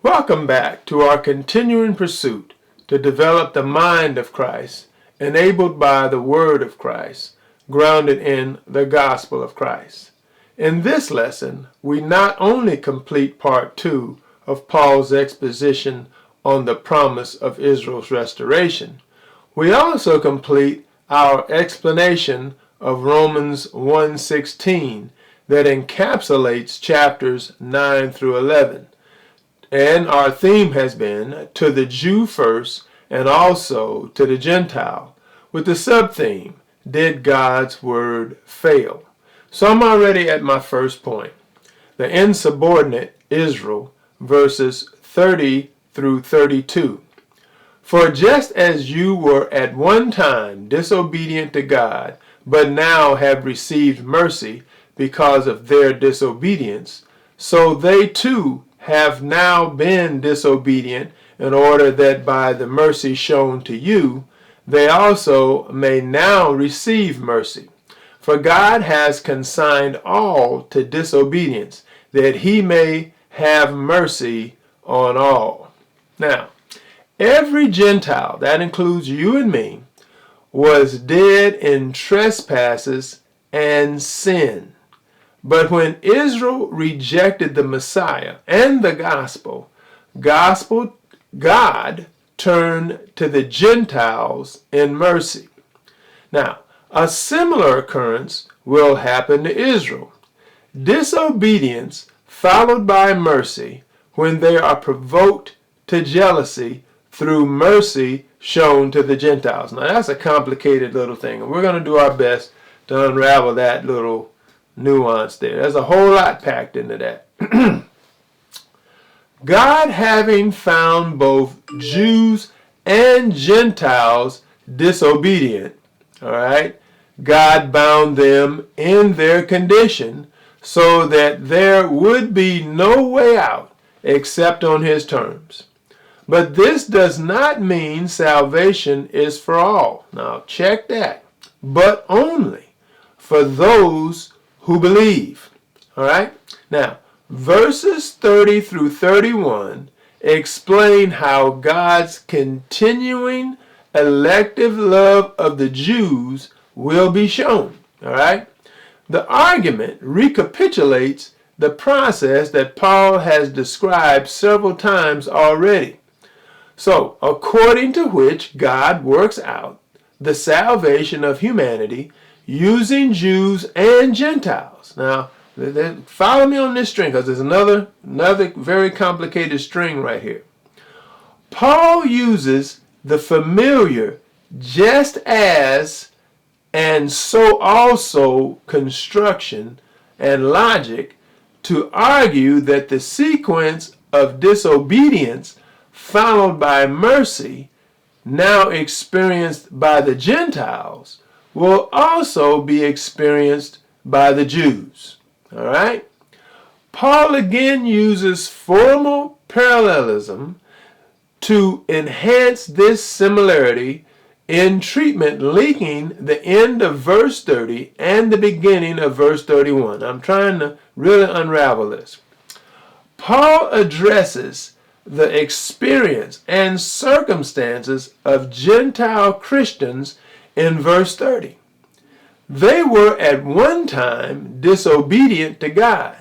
Welcome back to our continuing pursuit to develop the mind of Christ, enabled by the Word of Christ, grounded in the gospel of Christ. In this lesson, we not only complete part 2 of Paul's exposition on the promise of Israel's restoration, we also complete our explanation of Romans 1:16 that encapsulates chapters 9 through 11. And our theme has been to the Jew first and also to the Gentile, with the subtheme, did God's word fail? So I'm already at my first point, the insubordinate Israel, verses 30 through 32. For just as you were at one time disobedient to God, but now have received mercy because of their disobedience, so they too have now been disobedient, in order that by the mercy shown to you, they also may now receive mercy. For God has consigned all to disobedience, that he may have mercy on all. Now, every Gentile, that includes you and me, was dead in trespasses and sin. But when Israel rejected the Messiah and the gospel, God turned to the Gentiles in mercy. Now, a similar occurrence will happen to Israel. Disobedience followed by mercy when they are provoked to jealousy through mercy shown to the Gentiles. Now, that's a complicated little thing, and we're going to do our best to unravel that little nuance there. There's a whole lot packed into that. God, having found both Jews and Gentiles disobedient, all right, God bound them in their condition so that there would be no way out except on his terms. But this does not mean salvation is for all. Now check that. But only for those who believe. All right? Now, verses 30 through 31 explain how God's continuing elective love of the Jews will be shown. All right? The argument recapitulates the process that Paul has described several times already. So, according to which God works out the salvation of humanity using Jews and Gentiles. Now, follow me on this string, because there's another very complicated string right here. Paul uses the familiar just as and so also construction and logic to argue that the sequence of disobedience followed by mercy, now experienced by the Gentiles, will also be experienced by the Jews. All right? Paul again uses formal parallelism to enhance this similarity in treatment, linking the end of verse 30 and the beginning of verse 31. I'm trying to really unravel this. Paul addresses the experience and circumstances of Gentile Christians in verse 30. They were at one time disobedient to God.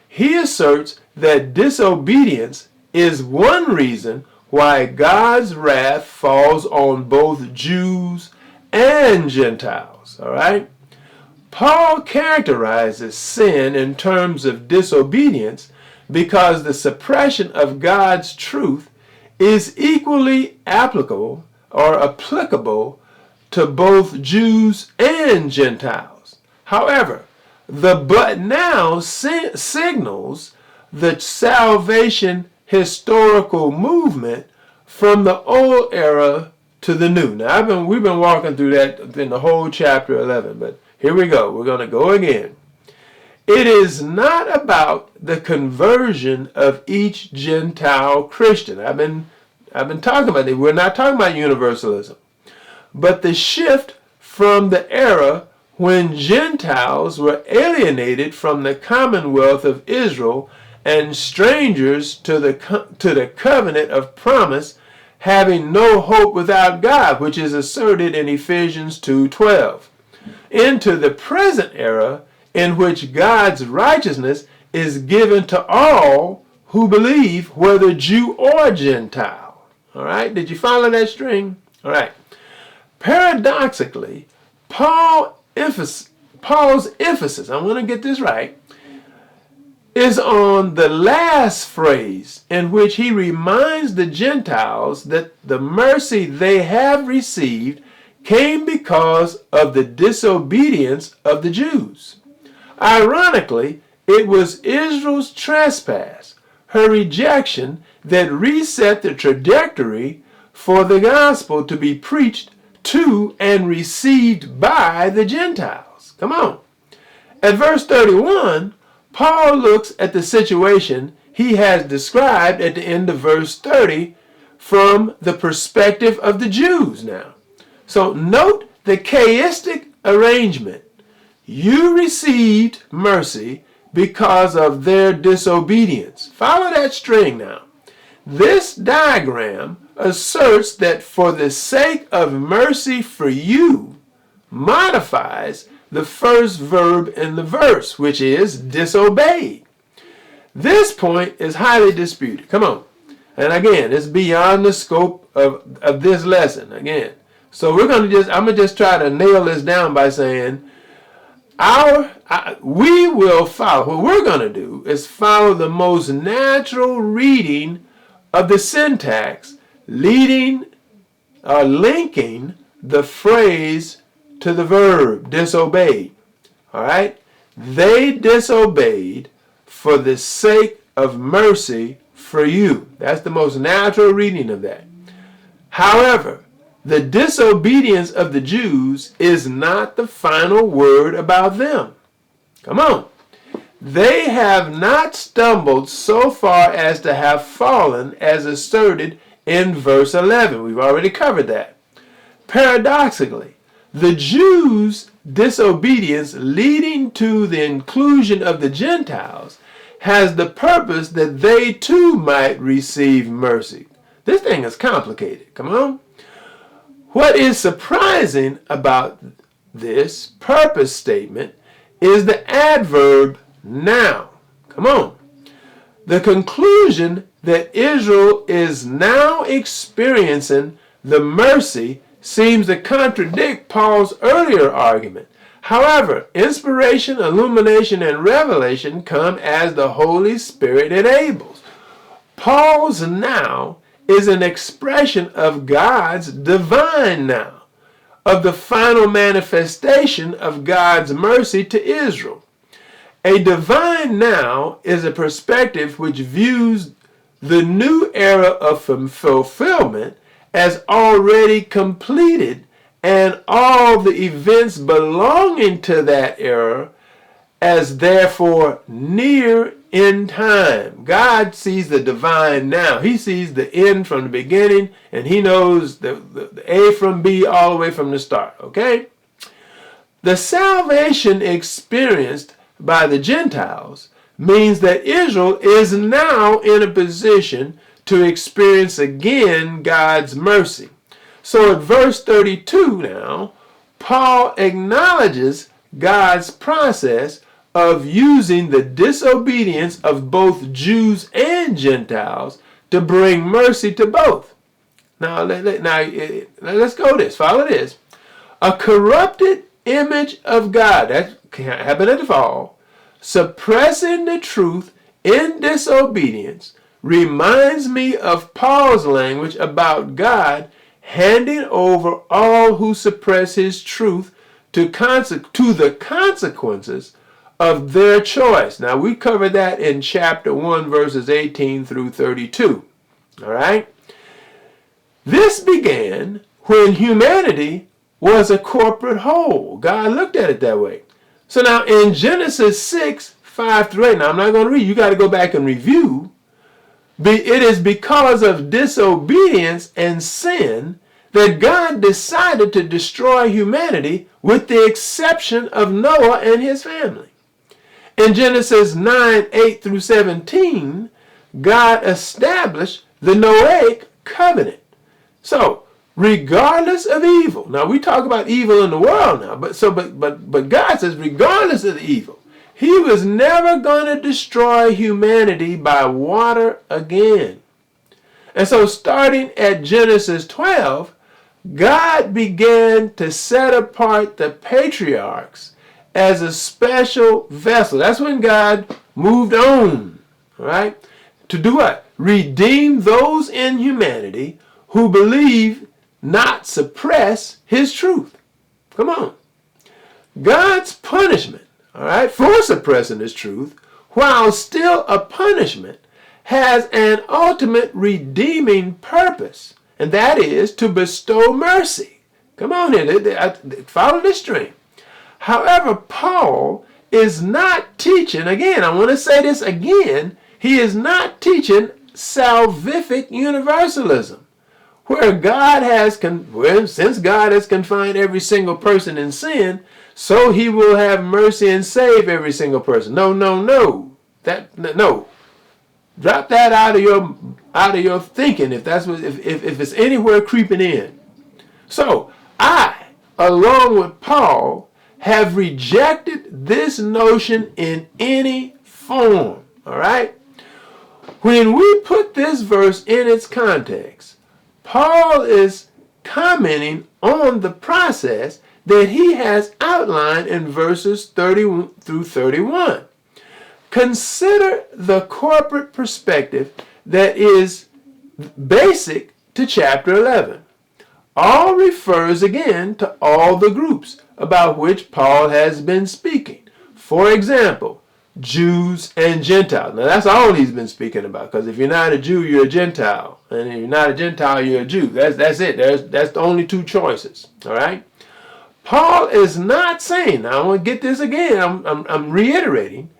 He asserts that disobedience is one reason why God's wrath falls on both Jews and Gentiles. All right? Paul characterizes sin in terms of disobedience because the suppression of God's truth is equally applicable to both Jews and Gentiles. However, the but now signals the salvation historical movement from the old era to the new. Now, we've been walking through that in the whole chapter 11, but here we go. We're going to go again. It is not about the conversion of each Gentile Christian. I've been talking about it. We're not talking about universalism, but the shift from the era when Gentiles were alienated from the commonwealth of Israel and strangers to the covenant of promise, having no hope without God, which is asserted in Ephesians 2:12, into the present era in which God's righteousness is given to all who believe, whether Jew or Gentile. All right, did you follow that string? All right. Paradoxically, Paul's emphasis, I'm going to get this right, is on the last phrase, in which he reminds the Gentiles that the mercy they have received came because of the disobedience of the Jews. Ironically, it was Israel's trespass, her rejection, that reset the trajectory for the gospel to be preached to and received by the Gentiles. Come on. At verse 31, Paul looks at the situation he has described at the end of verse 30 from the perspective of the Jews now. So note the chaotic arrangement. You received mercy because of their disobedience. Follow that string now. This diagram asserts that for the sake of mercy for you modifies the first verb in the verse, which is disobeyed. This point is highly disputed. Come on. And again, it's beyond the scope of this lesson. Again. So I'm going to just try to nail this down by saying we will follow, what we're going to do is follow the most natural reading of the syntax, linking the phrase to the verb, disobeyed. All right? They disobeyed for the sake of mercy for you. That's the most natural reading of that. However, the disobedience of the Jews is not the final word about them. Come on. They have not stumbled so far as to have fallen, as asserted in verse 11. We've already covered that. Paradoxically, the Jews' disobedience leading to the inclusion of the Gentiles has the purpose that they too might receive mercy. This thing is complicated. Come on. What is surprising about this purpose statement is the adverb now. Come on. The conclusion that Israel is now experiencing the mercy seems to contradict Paul's earlier argument. However, inspiration, illumination, and revelation come as the Holy Spirit enables. Paul's now is an expression of God's divine now, of the final manifestation of God's mercy to Israel. A divine now is a perspective which views the new era of fulfillment as already completed, and all the events belonging to that era as therefore near in time. God sees the divine now. He sees the end from the beginning, and he knows the A from B all the way from the start. Okay? The salvation experienced by the Gentiles means that Israel is now in a position to experience again God's mercy. So at verse 32 now, Paul acknowledges God's process of using the disobedience of both Jews and Gentiles to bring mercy to both. Now let's go this. Follow this. A corrupted image of God, that happened at the fall, suppressing the truth in disobedience, reminds me of Paul's language about God handing over all who suppress his truth to the consequences of their choice. Now, we covered that in chapter 1, verses 18 through 32. All right? This began when humanity was a corporate whole. God looked at it that way. So now in Genesis 6, 5 through 8, now I'm not going to read, you got to go back and review. It is because of disobedience and sin that God decided to destroy humanity with the exception of Noah and his family. In Genesis 9:8 through 17, God established the Noahic covenant. So, regardless of evil, now we talk about evil in the world now, but God says regardless of the evil, he was never going to destroy humanity by water again. And so starting at Genesis 12, God began to set apart the patriarchs as a special vessel. That's when God moved on, right? To do what? Redeem those in humanity who believe, not suppress his truth. Come on. God's punishment, all right, for suppressing his truth, while still a punishment, has an ultimate redeeming purpose, and that is to bestow mercy. Come on here, follow this stream. However, Paul is not teaching, again, I want to say this again, he is not teaching salvific universalism, where God has, since God has confined every single person in sin, so he will have mercy and save every single person. No. No. Drop that out of your thinking if it's anywhere creeping in. So I, along with Paul, have rejected this notion in any form. All right? When we put this verse in its context, Paul is commenting on the process that he has outlined in verses 30 through 31. Consider the corporate perspective that is basic to chapter 11. All refers again to all the groups about which Paul has been speaking. For example, Jews and Gentiles. Now that's all he's been speaking about, because if you're not a Jew, you're a Gentile. And if you're not a Gentile, you're a Jew. That's it. That's the only two choices. All right? Paul is not saying, now I want to get this again, I'm reiterating,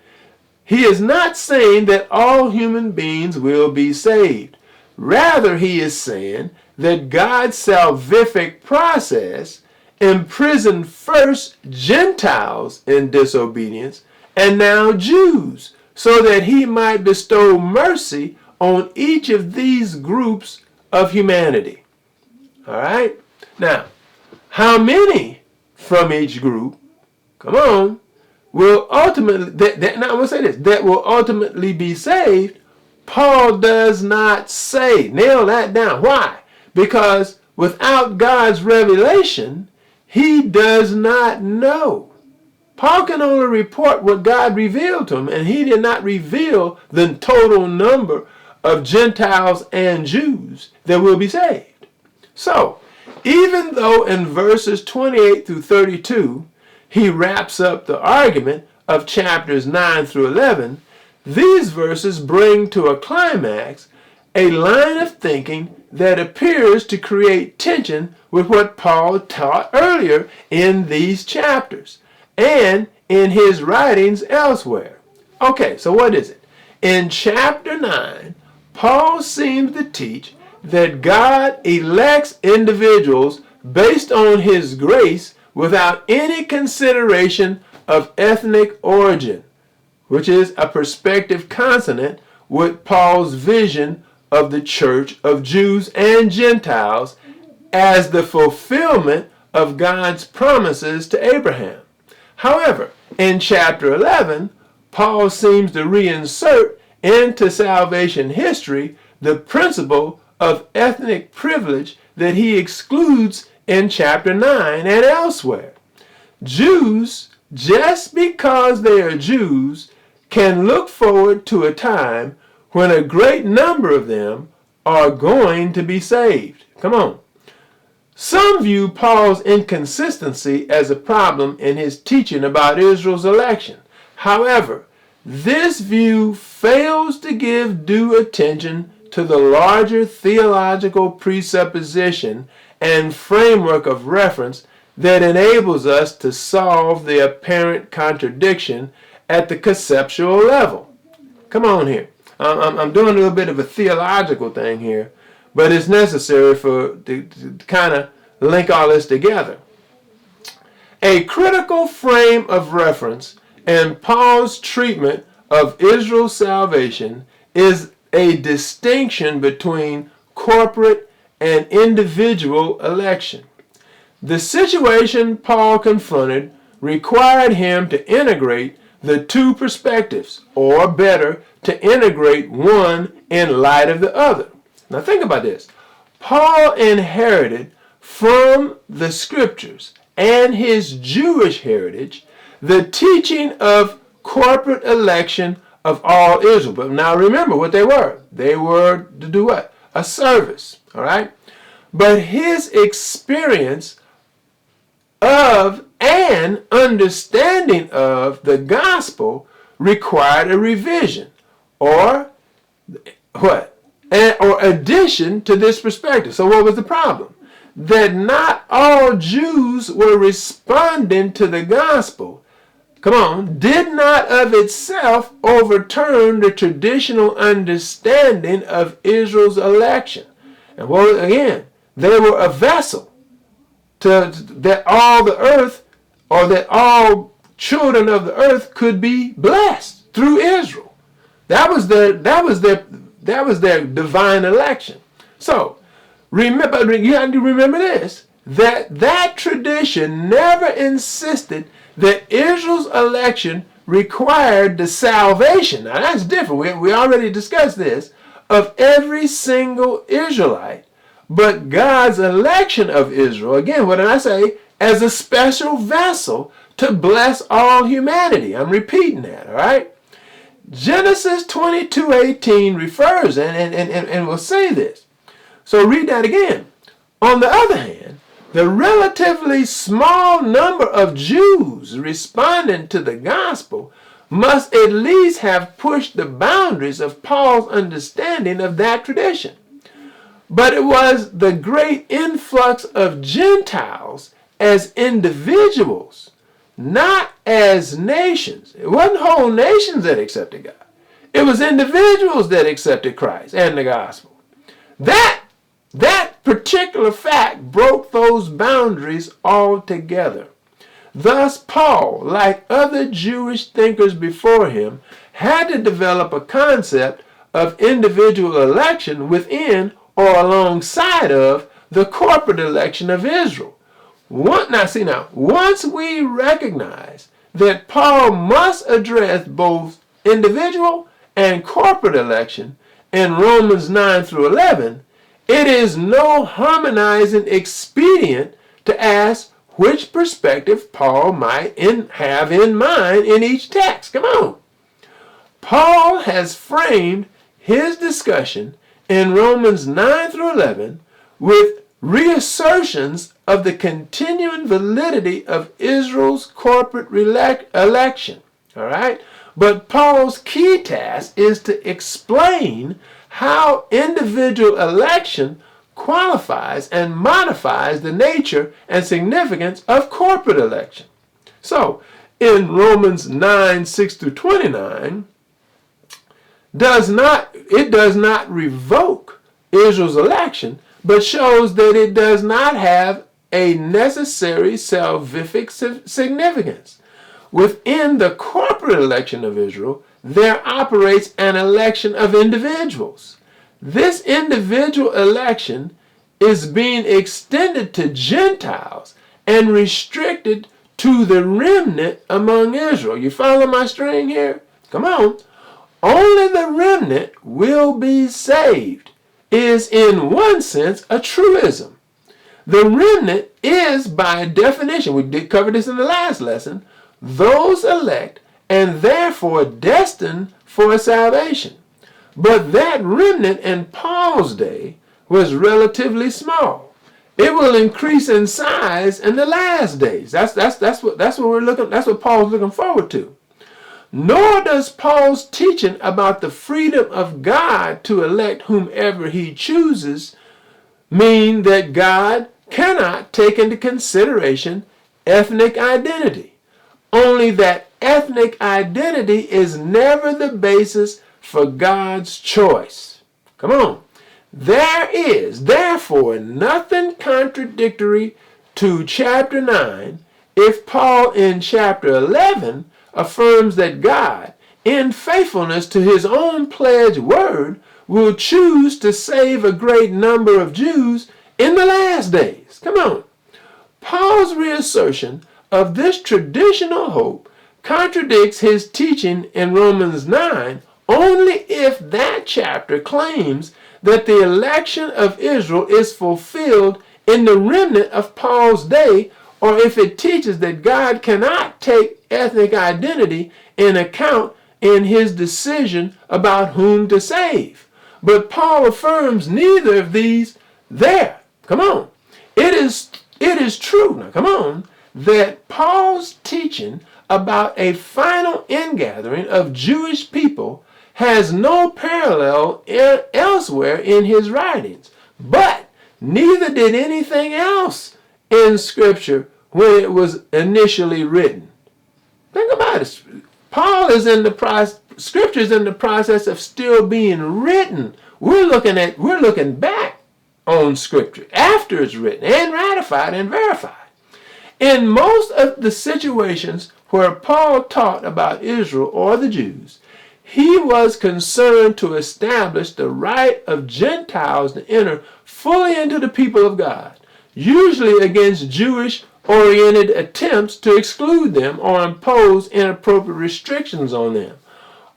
he is not saying that all human beings will be saved. Rather, he is saying that God's salvific process imprisoned first Gentiles in disobedience and now Jews, so that he might bestow mercy on each of these groups of humanity. All right? Now, how many from each group, come on, will ultimately, now I'm going to say this, that will ultimately be saved, Paul does not say. Nail that down. Why? Because without God's revelation, he does not know. Paul can only report what God revealed to him, and he did not reveal the total number of Gentiles and Jews that will be saved. So, even though in verses 28 through 32, he wraps up the argument of chapters 9 through 11, these verses bring to a climax a line of thinking that appears to create tension with what Paul taught earlier in these chapters and in his writings elsewhere. Okay, so what is it? In chapter 9, Paul seems to teach that God elects individuals based on his grace without any consideration of ethnic origin, which is a perspective consonant with Paul's vision of the church of Jews and Gentiles as the fulfillment of God's promises to Abraham. However, in chapter 11, Paul seems to reinsert into salvation history the principle of ethnic privilege that he excludes in chapter 9 and elsewhere. Jews, just because they are Jews, can look forward to a time when a great number of them are going to be saved. Come on. Some view Paul's inconsistency as a problem in his teaching about Israel's election. However, this view fails to give due attention to the larger theological presupposition and framework of reference that enables us to solve the apparent contradiction at the conceptual level. Come on here. I'm doing a little bit of a theological thing here, but it's necessary to kind of link all this together. A critical frame of reference And Paul's treatment of Israel's salvation is a distinction between corporate and individual election. The situation Paul confronted required him to integrate the two perspectives, or better, to integrate one in light of the other. Now think about this. Paul inherited from the scriptures and his Jewish heritage the teaching of corporate election of all Israel. But now remember what they were. They were to do what? A service. All right? But his experience of and understanding of the gospel required a revision or what? Or addition to this perspective. So what was the problem? That not all Jews were responding to the gospel. Come on, did not of itself overturn the traditional understanding of Israel's election. And well, again, they were a vessel that all the earth, or that all children of the earth could be blessed through Israel. That was their divine election. So remember, you have to remember this, that tradition never insisted that Israel's election required the salvation. Now that's different. We already discussed this, of every single Israelite. But God's election of Israel, again, what did I say? As a special vessel to bless all humanity. I'm repeating that, all right? Genesis 22:18 refers, and will say this. So read that again. On the other hand, the relatively small number of Jews responding to the gospel must at least have pushed the boundaries of Paul's understanding of that tradition. But it was the great influx of Gentiles as individuals, not as nations. It wasn't whole nations that accepted God. It was individuals that accepted Christ and the gospel. That particular fact broke those boundaries altogether. Thus, Paul, like other Jewish thinkers before him, had to develop a concept of individual election within or alongside of the corporate election of Israel. Once we recognize that Paul must address both individual and corporate election in Romans 9 through 11, it is no harmonizing expedient to ask which perspective Paul might have in mind in each text. Come on. Paul has framed his discussion in Romans 9 through 11 with reassertions of the continuing validity of Israel's corporate election. All right? But Paul's key task is to explain how individual election qualifies and modifies the nature and significance of corporate election. So, in Romans 9, 6 through 29, it does not revoke Israel's election, but shows that it does not have a necessary salvific significance. Within the corporate election of Israel, there operates an election of individuals. This individual election is being extended to Gentiles and restricted to the remnant among Israel. You follow my string here? Come on. Only the remnant will be saved is in one sense a truism. The remnant is by definition, we did cover this in the last lesson, those elect and therefore destined for salvation. But that remnant in Paul's day was relatively small. It will increase in size in the last days. That's what Paul's looking forward to. Nor does Paul's teaching about the freedom of God to elect whomever he chooses mean that God cannot take into consideration ethnic identity. Only that ethnic identity is never the basis for God's choice. Come on. There is, therefore, nothing contradictory to chapter 9 if Paul in chapter 11 affirms that God, in faithfulness to his own pledged word, will choose to save a great number of Jews in the last days. Come on. Paul's reassertion of this traditional hope contradicts his teaching in Romans 9 only if that chapter claims that the election of Israel is fulfilled in the remnant of Paul's day, or if it teaches that God cannot take ethnic identity in account in his decision about whom to save. But Paul affirms neither of these there. Come on. It is true, now come on, that Paul's teaching about a final ingathering of Jewish people has no parallel elsewhere in his writings. But neither did anything else in Scripture when it was initially written. Think about it. Paul is in the process, Scripture is in the process of still being written. We're looking back on Scripture after it's written and ratified and verified. In most of the situations where Paul taught about Israel or the Jews, he was concerned to establish the right of Gentiles to enter fully into the people of God, usually against Jewish-oriented attempts to exclude them or impose inappropriate restrictions on them.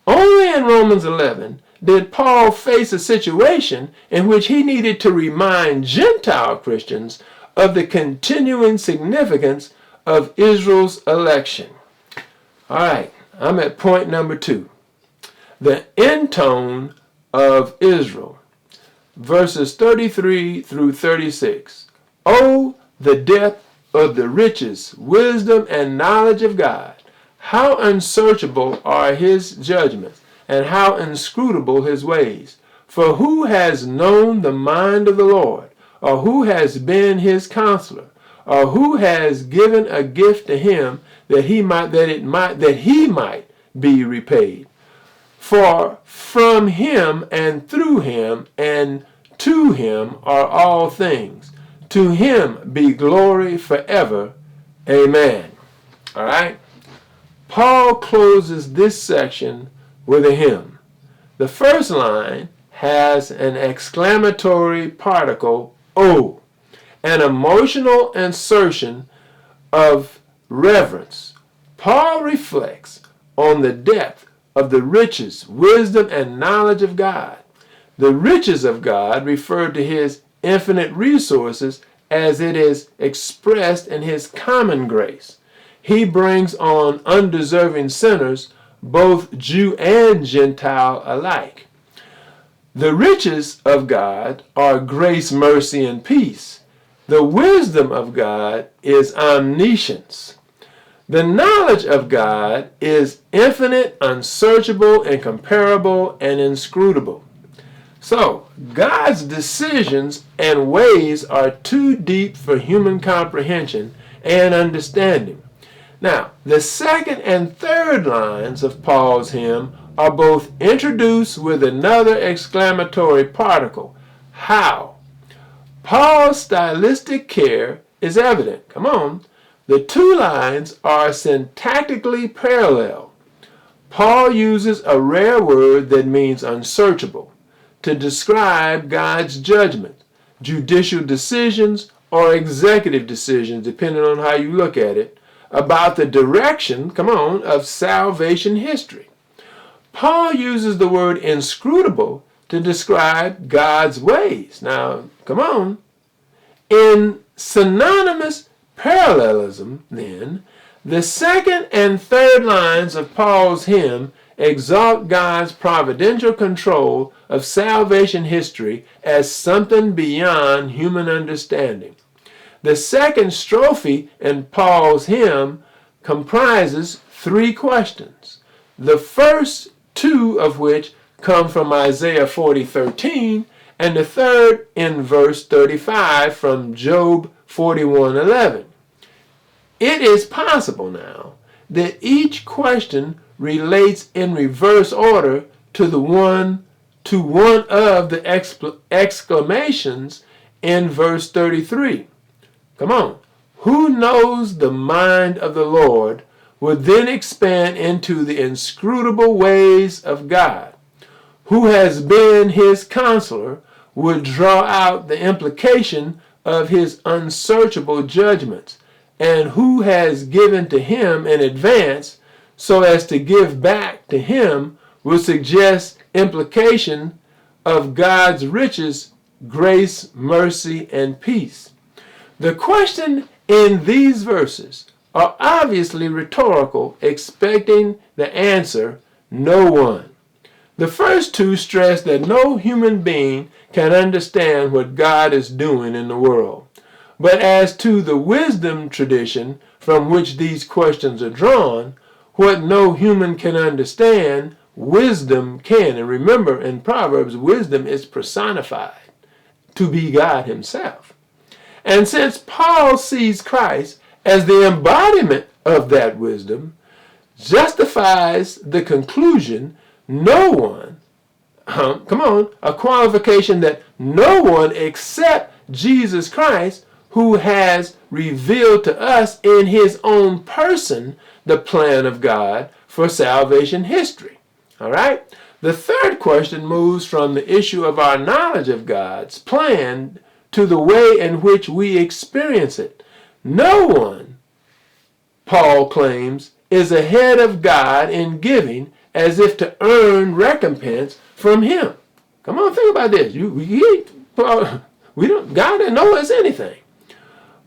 Only in Romans 11 did Paul face a situation in which he needed to remind Gentile Christians of the continuing significance of Israel's election. All right, I'm at point number 2. The intone of Israel, verses 33 through 36. Oh, the depth of the riches, wisdom, and knowledge of God! How unsearchable are his judgments, and how inscrutable his ways! For who has known the mind of the Lord, or who has been his counselor, or who has given a gift to him that he might be repaid? For from him and through him and to him are all things. To him be glory forever. Amen. All right. Paul closes this section with a hymn. The first line has an exclamatory particle, O, an emotional insertion of reverence. Paul reflects on the depth of the riches, wisdom, and knowledge of God. The riches of God refer to his infinite resources as it is expressed in his common grace. He brings on undeserving sinners, both Jew and Gentile alike. The riches of God are grace, mercy, and peace. The wisdom of God is omniscience. The knowledge of God is infinite, unsearchable, incomparable, and inscrutable. So, God's decisions and ways are too deep for human comprehension and understanding. Now, the second and third lines of Paul's hymn are both introduced with another exclamatory particle, how. Paul's stylistic care is evident. Come on. The two lines are syntactically parallel. Paul uses a rare word that means unsearchable to describe God's judgment, judicial decisions, or executive decisions, depending on how you look at it, about the direction, of salvation history. Paul uses the word inscrutable to describe God's ways. Now, in synonymous parallelism, then, the second and third lines of Paul's hymn exalt God's providential control of salvation history as something beyond human understanding. The second strophe in Paul's hymn comprises 3 questions, the first 2 of which come from Isaiah 40:13, and the third in verse 35 from Job 41:11. It is possible now that each question relates in reverse order to one of the exclamations in verse 33. Who knows the mind of the Lord, would then expand into the inscrutable ways of God, who has been his counselor, would draw out the implication of his unsearchable judgments, and who has given to him in advance so as to give back to him would suggest implication of God's riches, grace, mercy, and peace. The question in these verses are obviously rhetorical, expecting the answer, no one. The first two stress that no human being can understand what God is doing in the world. But as to the wisdom tradition from which these questions are drawn, what no human can understand, wisdom can. And remember, in Proverbs, wisdom is personified to be God himself. And since Paul sees Christ as the embodiment of that wisdom, justifies the conclusion no one, a qualification that no one except Jesus Christ, who has revealed to us in his own person the plan of God for salvation history. All right? The third question moves from the issue of our knowledge of God's plan to the way in which we experience it. No one, Paul claims, is ahead of God in giving as if to earn recompense from him. Come on, think about this. God didn't owe us anything.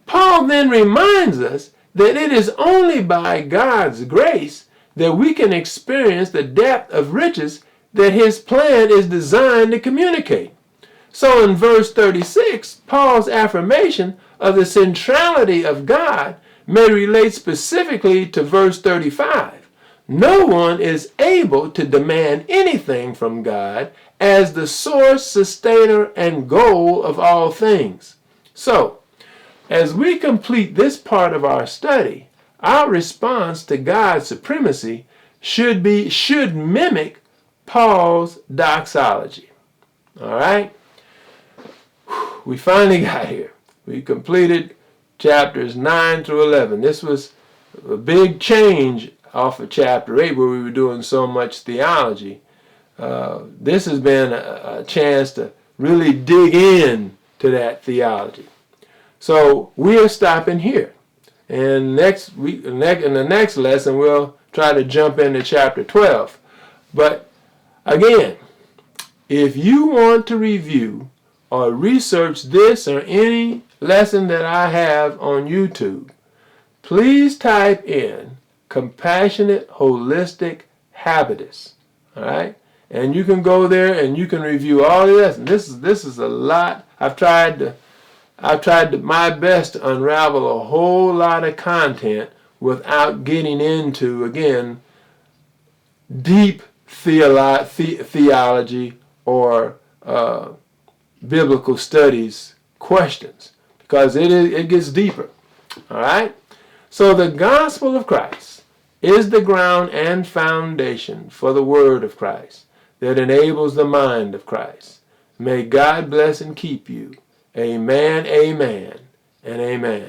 Paul then reminds us that it is only by God's grace that we can experience the depth of riches that his plan is designed to communicate. So in verse 36, Paul's affirmation of the centrality of God may relate specifically to verse 35. No one is able to demand anything from God as the source, sustainer, and goal of all things. So, as we complete this part of our study, our response to God's supremacy should mimic Paul's doxology. All right? We finally got here. We completed chapters 9 through 11. This was a big change off of chapter 8 where we were doing so much theology. This has been a chance to really dig in to that theology. So we are stopping here. And next week, in the next lesson, we'll try to jump into chapter 12. But again, if you want to review or research this or any lesson that I have on YouTube, please type in Compassionate Holistic Habitus. All right? And you can go there and you can review all the lessons. This is a lot. I've tried my best to unravel a whole lot of content without getting into, again, deep theology or biblical studies questions, because it gets deeper. All right? So the gospel of Christ is the ground and foundation for the word of Christ that enables the mind of Christ. May God bless and keep you. Amen, amen, and amen.